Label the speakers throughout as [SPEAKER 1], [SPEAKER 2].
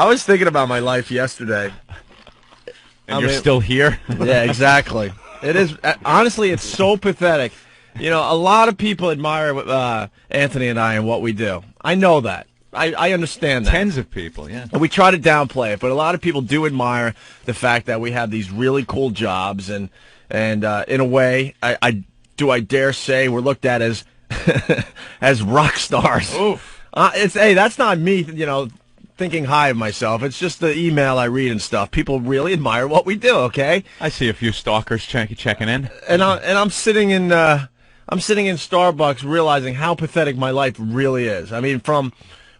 [SPEAKER 1] I was thinking about my life yesterday.
[SPEAKER 2] And you're still here?
[SPEAKER 1] Yeah, exactly. It is. Honestly, it's so pathetic. You know, a lot of people admire Anthony and I and what we do. I know that. I understand that.
[SPEAKER 2] Tens of people, yeah.
[SPEAKER 1] And we try to downplay it, but a lot of people do admire the fact that we have these really cool jobs, and in a way, I dare say we're looked at as as rock stars.
[SPEAKER 2] Oof.
[SPEAKER 1] Hey, that's not me, thinking high of myself. It's just the email I read and stuff. People really admire what we do. Okay.
[SPEAKER 2] I see a few stalkers checking in,
[SPEAKER 1] and I'm sitting in Starbucks, realizing how pathetic my life really is. I mean, from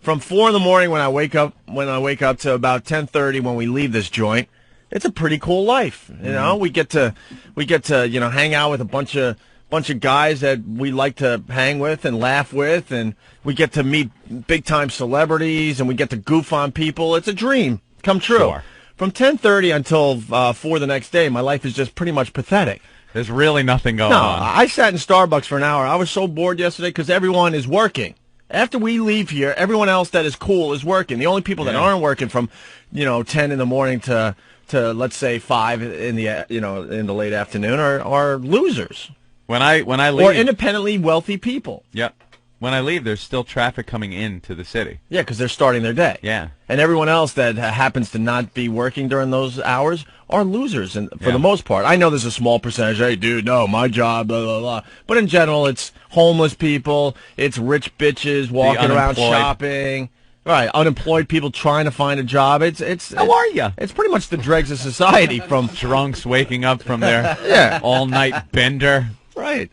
[SPEAKER 1] 4 in the morning when I wake up to about 10:30 when we leave this joint, it's a pretty cool life. You know, we get to hang out with a bunch of guys that we like to hang with and laugh with, and we get to meet big time celebrities, and we get to goof on people. It's a dream come true.
[SPEAKER 2] Sure.
[SPEAKER 1] From 10:30 until 4 the next day, my life is just pretty much pathetic.
[SPEAKER 2] There's really nothing going on.
[SPEAKER 1] I sat in Starbucks for an hour. I was so bored yesterday because everyone is working. After we leave here, everyone else that is cool is working. The only people that aren't working from, 10 in the morning to let's say 5 in the late afternoon are losers.
[SPEAKER 2] When I leave,
[SPEAKER 1] or independently wealthy people.
[SPEAKER 2] Yep. When I leave, there's still traffic coming into the city.
[SPEAKER 1] Yeah, because they're starting their day.
[SPEAKER 2] Yeah.
[SPEAKER 1] And everyone else that happens to not be working during those hours are losers, and for the most part. I know there's a small percentage. Hey, dude, no, my job, blah, blah, blah. But in general, it's homeless people. It's rich bitches walking around shopping. Right, unemployed people trying to find a job.
[SPEAKER 2] How are you?
[SPEAKER 1] It's pretty much the dregs of society. From
[SPEAKER 2] drunks waking up from their all-night bender.
[SPEAKER 1] Right.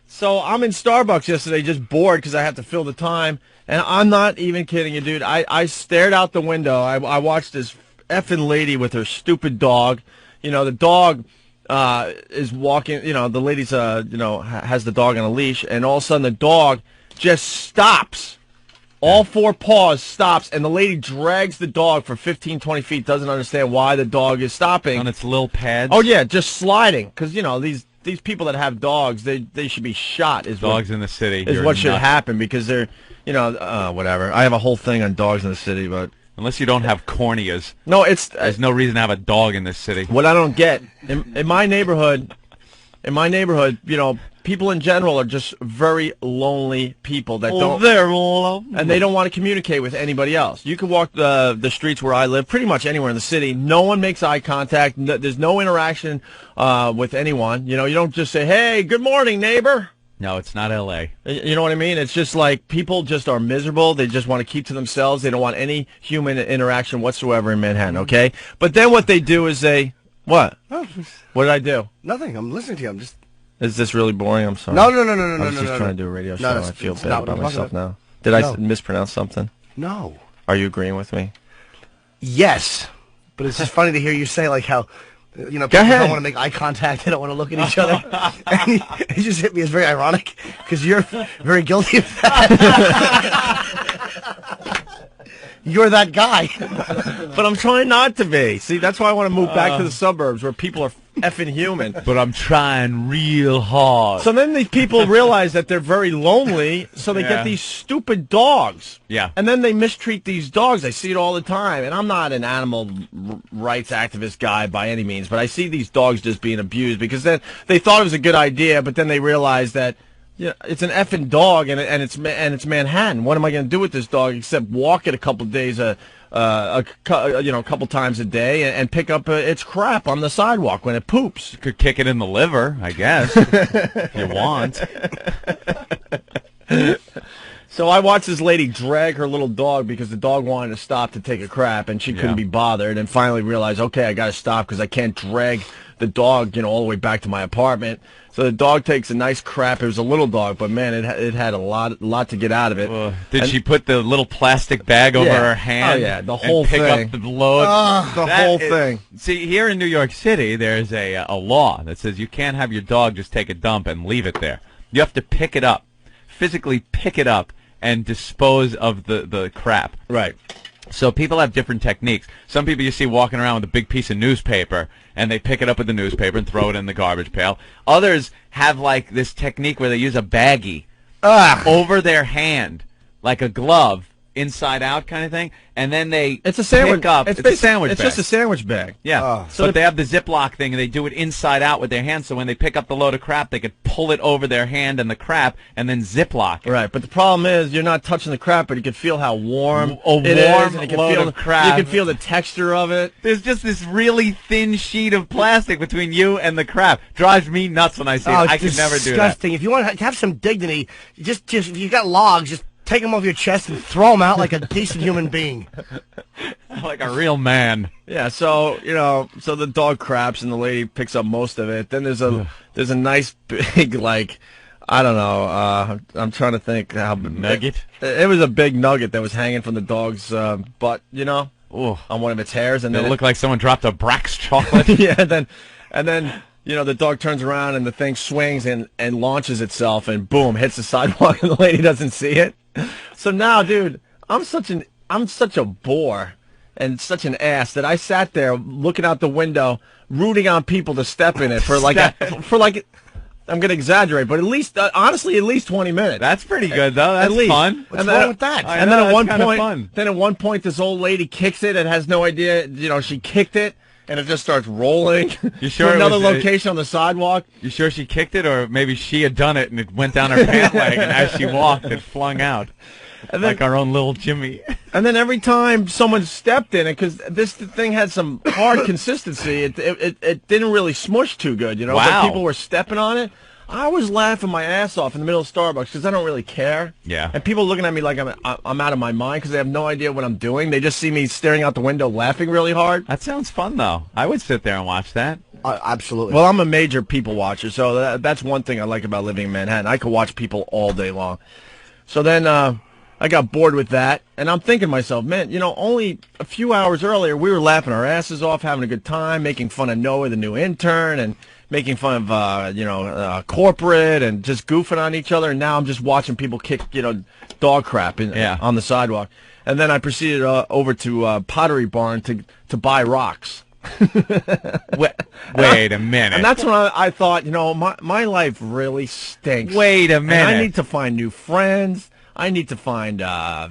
[SPEAKER 1] So I'm in Starbucks yesterday just bored because I have to fill the time. And I'm not even kidding you, dude. I stared out the window. I watched this effing lady with her stupid dog. The dog is walking. The lady's, has the dog on a leash. And all of a sudden the dog just stops. All 4 paws stops. And the lady drags the dog for 15, 20 feet. Doesn't understand why the dog is stopping.
[SPEAKER 2] On its little pads?
[SPEAKER 1] Oh, yeah, just sliding. Because, these people that have dogs, they should be shot.
[SPEAKER 2] Dogs in the city
[SPEAKER 1] is what should happen, because they're, whatever. I have a whole thing on dogs in the city, but
[SPEAKER 2] unless you don't have corneas, there's no reason to have a dog in this city.
[SPEAKER 1] What I don't get in my neighborhood, people in general are just very lonely people that
[SPEAKER 2] they're lonely.
[SPEAKER 1] And they don't want to communicate with anybody else. You can walk the streets where I live, pretty much anywhere in the city. No one makes eye contact. There's no interaction with anyone. You don't just say, "Hey, good morning, neighbor."
[SPEAKER 2] No, it's not L.A.
[SPEAKER 1] You know what I mean? It's just like people just are miserable. They just want to keep to themselves. They don't want any human interaction whatsoever in Manhattan, okay? But then what they do is what?
[SPEAKER 3] Oh,
[SPEAKER 1] what did I do?
[SPEAKER 3] Nothing. I'm listening to you. I'm just...
[SPEAKER 1] Is this really boring? I'm sorry.
[SPEAKER 3] No.
[SPEAKER 1] I was just trying to do a radio show. I feel bad about myself now. Did I mispronounce something?
[SPEAKER 3] No.
[SPEAKER 1] Are you agreeing with me?
[SPEAKER 3] Yes. But it's just funny to hear you say, like, how, people
[SPEAKER 1] Go ahead.
[SPEAKER 3] don't want to make eye contact. They don't want to look at each other. And he just hit me as very ironic, because you're very guilty of that. You're that guy.
[SPEAKER 1] But I'm trying not to be. See, that's why I want to move back to the suburbs where people are effing human.
[SPEAKER 2] But I'm trying real hard.
[SPEAKER 1] So then these people realize that they're very lonely, so they get these stupid dogs.
[SPEAKER 2] Yeah.
[SPEAKER 1] And then they mistreat these dogs. I see it all the time. And I'm not an animal rights activist guy by any means, but I see these dogs just being abused because then they thought it was a good idea, but then they realized that it's an effing dog, and it's Manhattan. What am I going to do with this dog except walk it a couple of days, a couple times a day, and pick up its crap on the sidewalk when it poops?
[SPEAKER 2] You could kick it in the liver, I guess, if you want.
[SPEAKER 1] So I watched this lady drag her little dog because the dog wanted to stop to take a crap, and she couldn't be bothered, and finally realized, okay, I got to stop because I can't drag the dog, all the way back to my apartment. So the dog takes a nice crap. It was a little dog, but man, it had a lot to get out of it.
[SPEAKER 2] Did she put the little plastic bag over her hand?
[SPEAKER 1] Oh yeah, the whole
[SPEAKER 2] and pick
[SPEAKER 1] thing.
[SPEAKER 2] up the load.
[SPEAKER 1] The whole thing.
[SPEAKER 2] See, here in New York City, there's a law that says you can't have your dog just take a dump and leave it there. You have to pick it up, physically pick it up, and dispose of the crap.
[SPEAKER 1] Right.
[SPEAKER 2] So people have different techniques. Some people you see walking around with a big piece of newspaper, and they pick it up with the newspaper and throw it in the garbage pail. Others have, like, this technique where they use a baggie over their hand, like a glove, inside out kind of thing, and then they
[SPEAKER 1] It's a sandwich.
[SPEAKER 2] pick up. It's a sandwich
[SPEAKER 1] It's
[SPEAKER 2] bag.
[SPEAKER 1] just a sandwich bag.
[SPEAKER 2] Yeah. So they have the Ziploc thing, and they do it inside out with their hands. So when they pick up the load of crap, they could pull it over their hand and the crap, and then Ziploc it.
[SPEAKER 1] Right, but the problem is you're not touching the crap, but you can feel how warm
[SPEAKER 2] A
[SPEAKER 1] it is,
[SPEAKER 2] warm
[SPEAKER 1] and you can
[SPEAKER 2] load
[SPEAKER 1] feel
[SPEAKER 2] of crap.
[SPEAKER 1] You can feel the texture of it.
[SPEAKER 2] There's just this really thin sheet of plastic between you and the crap. Drives me nuts when I see it. I could never do that.
[SPEAKER 3] Disgusting. If you want to have some dignity, just if you got logs, just take them off your chest and throw them out like a decent human being.
[SPEAKER 2] Like a real man.
[SPEAKER 1] Yeah, so so the dog craps and the lady picks up most of it. Then there's a nice big I don't know. I'm trying to think how
[SPEAKER 2] Nugget.
[SPEAKER 1] It was a big nugget that was hanging from the dog's butt,
[SPEAKER 2] Ooh.
[SPEAKER 1] on one of its hairs, and
[SPEAKER 2] It
[SPEAKER 1] then
[SPEAKER 2] looked like someone dropped a Brax chocolate.
[SPEAKER 1] yeah, and then the dog turns around and the thing swings and launches itself and boom, hits the sidewalk and the lady doesn't see it. So now, dude, I'm such a bore and such an ass that I sat there looking out the window, rooting on people to step in it for I'm gonna exaggerate, but at least honestly, at least 20 minutes.
[SPEAKER 2] That's pretty good, though. That's
[SPEAKER 1] at least.
[SPEAKER 2] fun.
[SPEAKER 3] What's wrong with that?
[SPEAKER 2] I
[SPEAKER 1] And
[SPEAKER 2] know,
[SPEAKER 1] then
[SPEAKER 2] that's kinda fun.
[SPEAKER 1] at one point, this old lady kicks it and has no idea. She kicked it, and it just starts rolling.
[SPEAKER 2] You sure
[SPEAKER 1] to
[SPEAKER 2] it
[SPEAKER 1] another
[SPEAKER 2] was,
[SPEAKER 1] location on the sidewalk?
[SPEAKER 2] You sure she kicked it, or maybe she had done it and it went down her pant leg, and as she walked, it flung out.
[SPEAKER 1] And then,
[SPEAKER 2] Like our own little Jimmy.
[SPEAKER 1] and then every time someone stepped in it, because this thing had some hard consistency, it didn't really smush too good,
[SPEAKER 2] Wow.
[SPEAKER 1] But people were stepping on it. I was laughing my ass off in the middle of Starbucks because I don't really care.
[SPEAKER 2] Yeah.
[SPEAKER 1] And people looking at me like I'm out of my mind because they have no idea what I'm doing. They just see me staring out the window laughing really hard.
[SPEAKER 2] That sounds fun, though. I would sit there and watch that.
[SPEAKER 3] Absolutely.
[SPEAKER 1] Well, I'm a major people watcher, so that's one thing I like about living in Manhattan. I could watch people all day long. So then I got bored with that, and I'm thinking to myself, man, only a few hours earlier we were laughing our asses off, having a good time, making fun of Noah, the new intern, and making fun of corporate and just goofing on each other. And now I'm just watching people kick dog crap on the sidewalk. And then I proceeded over to Pottery Barn to buy rocks.
[SPEAKER 2] Wait a minute.
[SPEAKER 1] And that's when I thought, my life really stinks.
[SPEAKER 2] Wait a minute.
[SPEAKER 1] And I need to find new friends. I need to find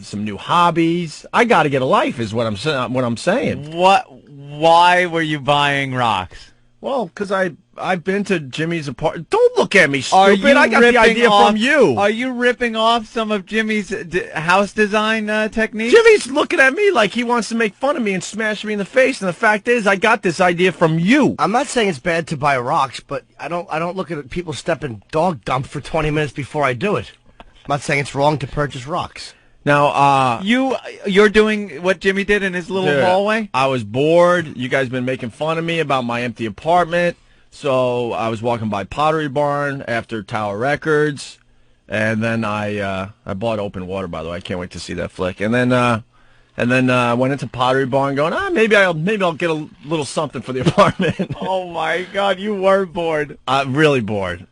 [SPEAKER 1] some new hobbies. I got to get a life, is what I'm saying.
[SPEAKER 2] Why were you buying rocks?
[SPEAKER 1] Well, because I've been to Jimmy's apartment. Don't look at me, stupid. I got the idea from you.
[SPEAKER 2] Are you ripping off some of Jimmy's house design techniques?
[SPEAKER 1] Jimmy's looking at me like he wants to make fun of me and smash me in the face. And the fact is, I got this idea from you.
[SPEAKER 3] I'm not saying it's bad to buy rocks, but I don't look at people stepping dog dump for 20 minutes before I do it. I'm not saying it's wrong to purchase rocks.
[SPEAKER 1] Now,
[SPEAKER 2] you're doing what Jimmy did in his little hallway?
[SPEAKER 1] I was bored. You guys been making fun of me about my empty apartment. So I was walking by Pottery Barn after Tower Records, and then I bought Open Water. By the way, I can't wait to see that flick. And then I went into Pottery Barn, going, maybe I'll get a little something for the apartment.
[SPEAKER 2] Oh my God, you were bored.
[SPEAKER 1] Really bored.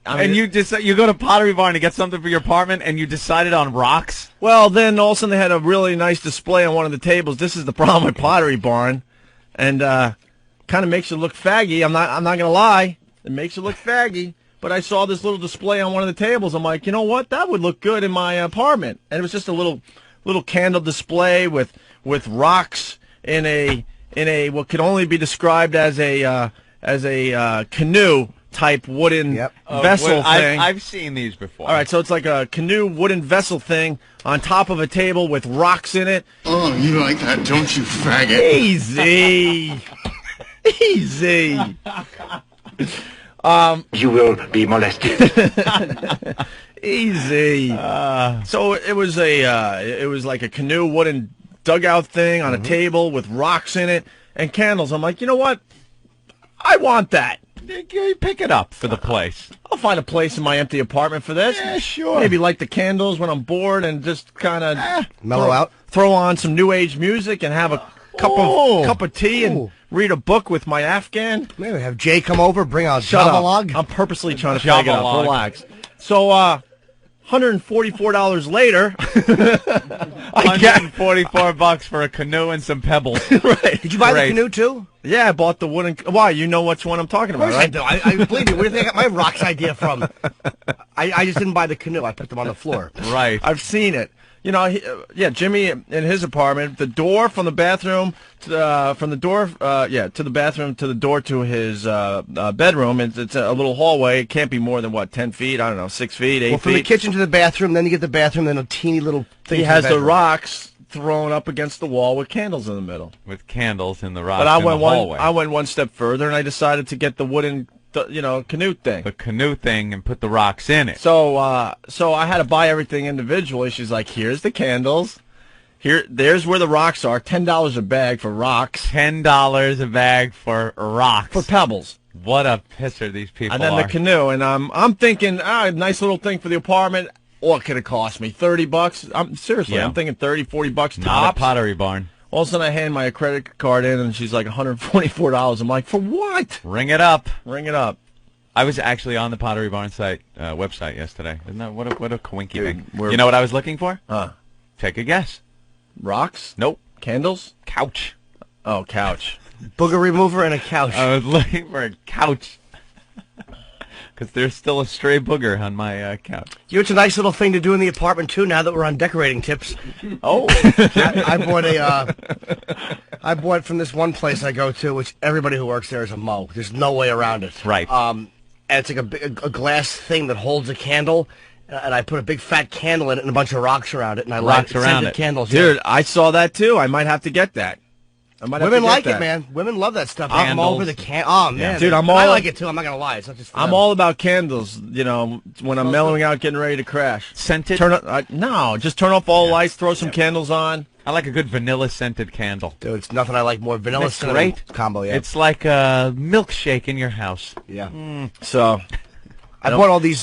[SPEAKER 2] And you go to Pottery Barn to get something for your apartment, and you decided on rocks?
[SPEAKER 1] Well, then all of a sudden they had a really nice display on one of the tables. This is the problem with Pottery Barn, and kind of makes you look faggy. I'm not gonna lie, it makes you look faggy. But I saw this little display on one of the tables. I'm like, you know what? That would look good in my apartment. And it was just a little candle display with rocks in a what could only be described as a canoe type wooden vessel thing.
[SPEAKER 2] I've seen these before.
[SPEAKER 1] All right, so it's like a canoe wooden vessel thing on top of a table with rocks in it.
[SPEAKER 4] Oh, you like that, don't you, faggot?
[SPEAKER 1] Easy. Easy.
[SPEAKER 5] You will be molested.
[SPEAKER 1] Easy. So it was like a canoe wooden dugout thing on a table with rocks in it and candles. I'm like, you know what? I want that.
[SPEAKER 2] You pick it up for the place.
[SPEAKER 1] I'll find a place in my empty apartment for this.
[SPEAKER 2] Yeah, sure.
[SPEAKER 1] Maybe light the candles when I'm bored and just kind of
[SPEAKER 3] Mellow out.
[SPEAKER 1] Throw on some new age music and have a cup of tea and read a book with my Afghan.
[SPEAKER 3] Maybe have Jay come over, bring out
[SPEAKER 1] Shut
[SPEAKER 3] Java
[SPEAKER 1] up.
[SPEAKER 3] log.
[SPEAKER 1] I'm purposely trying to fag it up.
[SPEAKER 2] Java-log.
[SPEAKER 1] Relax. So, $144 later, I get
[SPEAKER 2] $144 for a canoe and some pebbles.
[SPEAKER 1] right.
[SPEAKER 3] Did you buy
[SPEAKER 2] Great.
[SPEAKER 3] the canoe too?
[SPEAKER 1] Yeah, I bought the wooden. Why? You know which one I'm talking
[SPEAKER 3] Of
[SPEAKER 1] about,
[SPEAKER 3] course I
[SPEAKER 1] right?
[SPEAKER 3] do. I believe you. Where do you think I got my rocks idea from? I just didn't buy the canoe. I put them on the floor.
[SPEAKER 2] Right.
[SPEAKER 1] I've seen it. You know, Jimmy in his apartment, the door from the bathroom to the bathroom to the door to his bedroom. It's a little hallway. It can't be more than 10 feet. I don't know, 6 feet, 8
[SPEAKER 3] Well, from
[SPEAKER 1] feet.
[SPEAKER 3] the kitchen to the bathroom, then you get the bathroom, then a teeny little thing.
[SPEAKER 1] He
[SPEAKER 3] to
[SPEAKER 1] has
[SPEAKER 3] the
[SPEAKER 1] the
[SPEAKER 3] bedroom.
[SPEAKER 1] rocks thrown up against the wall with candles in the middle.
[SPEAKER 2] With candles in the rocks
[SPEAKER 1] But I
[SPEAKER 2] in the
[SPEAKER 1] went
[SPEAKER 2] hallway.
[SPEAKER 1] I went one step further, and I decided to get the wooden, canoe thing.
[SPEAKER 2] The canoe thing and put the rocks in it.
[SPEAKER 1] So I had to buy everything individually. She's like, "Here's the candles. There's where the rocks are. $10 a bag for rocks.
[SPEAKER 2] $10 a bag for rocks.
[SPEAKER 1] For pebbles.
[SPEAKER 2] What a pisser these people
[SPEAKER 1] And then
[SPEAKER 2] are.
[SPEAKER 1] the canoe. And I'm thinking, nice little thing for the apartment. What could it cost me? $30? I'm thinking $30, $40
[SPEAKER 2] Not
[SPEAKER 1] tops.
[SPEAKER 2] a Pottery Barn.
[SPEAKER 1] All of a sudden, I hand my credit card in, and she's like, $144. I'm like, for what?
[SPEAKER 2] Ring it up.
[SPEAKER 1] Ring it up.
[SPEAKER 2] I was actually on the Pottery Barn website yesterday. Isn't that what a coinky
[SPEAKER 1] Dude,
[SPEAKER 2] thing?
[SPEAKER 1] we're-
[SPEAKER 2] You know what I was looking for?
[SPEAKER 1] Huh?
[SPEAKER 2] Take a guess.
[SPEAKER 1] Rocks?
[SPEAKER 2] Nope.
[SPEAKER 1] Candles?
[SPEAKER 2] Couch.
[SPEAKER 1] Oh, couch.
[SPEAKER 3] Booger remover and a couch.
[SPEAKER 2] I was looking for a couch. Because there's still a stray booger on my couch.
[SPEAKER 3] You know, it's a nice little thing to do in the apartment too. Now that we're on decorating tips,
[SPEAKER 1] Oh.
[SPEAKER 3] I bought from this one place I go to, which everybody who works there is a mo. There's no way around it.
[SPEAKER 2] Right.
[SPEAKER 3] And it's like a glass thing that holds a candle, and I put a big fat candle in it and a bunch of rocks around it, and I light
[SPEAKER 2] Rocks around
[SPEAKER 3] scented
[SPEAKER 2] it.
[SPEAKER 3] candles.
[SPEAKER 1] Dude, I saw that too. I might have to get that.
[SPEAKER 3] Women like it, man. Women love that stuff. I'm all over the Oh man,
[SPEAKER 1] Dude,
[SPEAKER 3] I
[SPEAKER 1] I'm all-
[SPEAKER 3] like it too. I'm not gonna lie. It's not just. For
[SPEAKER 1] I'm
[SPEAKER 3] them.
[SPEAKER 1] all about candles, when I'm mellowing out, getting ready to crash.
[SPEAKER 2] Scented?
[SPEAKER 1] Just turn off all the lights, throw some candles on.
[SPEAKER 2] I like a good vanilla scented candle.
[SPEAKER 3] Dude, it's nothing I like more. Vanilla
[SPEAKER 2] That's
[SPEAKER 3] cinnamon
[SPEAKER 2] great.
[SPEAKER 3] combo. Yeah,
[SPEAKER 2] It's like a milkshake in your house.
[SPEAKER 3] yeah.
[SPEAKER 1] So,
[SPEAKER 3] I bought all these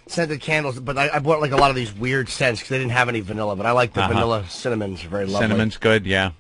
[SPEAKER 3] scented candles, but I bought like a lot of these weird scents because they didn't have any vanilla. But I like the vanilla cinnamons. Are very lovely.
[SPEAKER 2] Cinnamon's good, yeah.